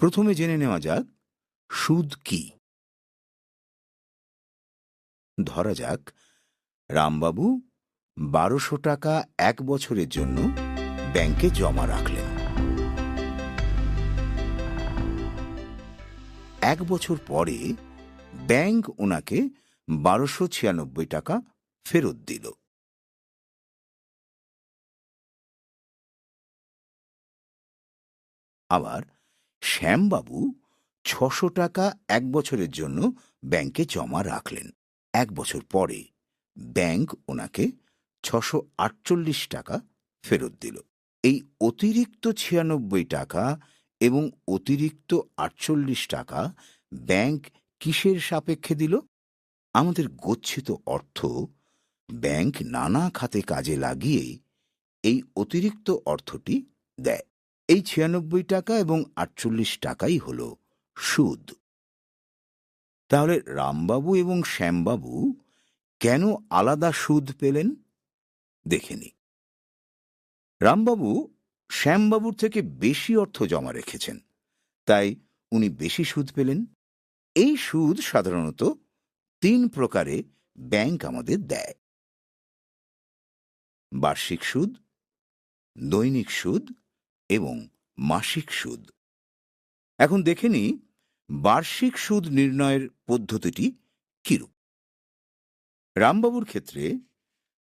প্রথমে জেনে নেওয়া যাক সুদ কি। ধরা যাক রামবাবু ১২০০ টাকা ১ বছরের জন্য ব্যাংকে জমা রাখলেন। ১ বছর পরে ব্যাংক ওনাকে ১২৯৬ টাকা ফেরত দিল। আবার শ্যামবাবু ৬০০ টাকা ১ বছরের জন্য ব্যাংকে জমা রাখলেন। ১ বছর পরে ব্যাংক ওনাকে ৬৪৮ টাকা ফেরত দিল। এই অতিরিক্ত ৯৬ টাকা এবং অতিরিক্ত ৪৮ টাকা ব্যাংক কিসের সাপেক্ষে দিল? আমাদের গচ্ছিত অর্থ ব্যাংক নানা খাতে কাজে লাগিয়ে এই অতিরিক্ত অর্থটি দেয়। এই ৯৬ টাকা এবং ৪৮ টাকাই হল সুদ। তাহলে রামবাবু এবং শ্যামবাবু কেন আলাদা সুদ পেলেন দেখে নিই। রামবাবু শ্যামবাবুর থেকে বেশি অর্থ জমা রেখেছেন, তাই উনি বেশি সুদ পেলেন। এই সুদ সাধারণত ৩ প্রকারে ব্যাংক আমাদের দেয়: বার্ষিক সুদ, দৈনিক সুদ এবং মাসিক সুদ। এখন দেখে নিই বার্ষিক সুদ নির্ণয়ের পদ্ধতিটি কিরূপ। রামবাবুর ক্ষেত্রে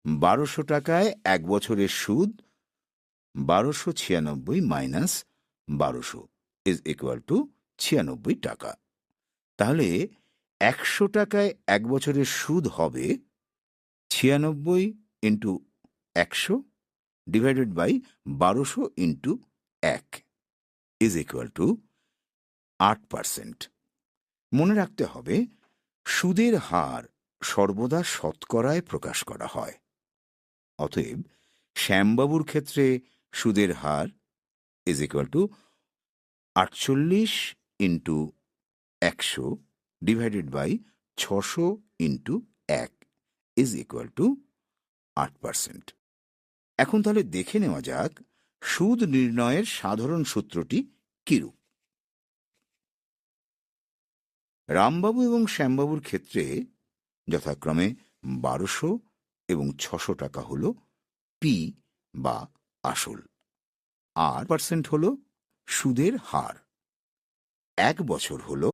১২০০ টাকায় ১ বছরের সুদ ১২৯৬ মাইনাস ১২০০ ইজ ইকুয়াল টু ৯৬ টাকা। তাহলে ১০০ টাকায় ১ বছরের সুদ হবে ৯৬ into ১০০ divided by ১২০০ into ১ is equal to ৮%। মনে রাখতে হবে সুদের হার সর্বদা শতকরায় প্রকাশ করা হয়। অতএব শ্যামবাবুর ক্ষেত্রে সুদের হার is equal to ৪৮ into ১০০ divided by ৬০০ into ১ is equal to ৮%। এখন তাহলে দেখে নেওয়া যাক সুদ নির্ণয়ের সাধারণ সূত্রটি কিরূপ। রামবাবু এবং শ্যামবাবুর ক্ষেত্রে যথাক্রমে ১২০০ এবং ৬০০ টাকা হল পি বা আসল, আর % হল সুদের হার। ১ বছর হল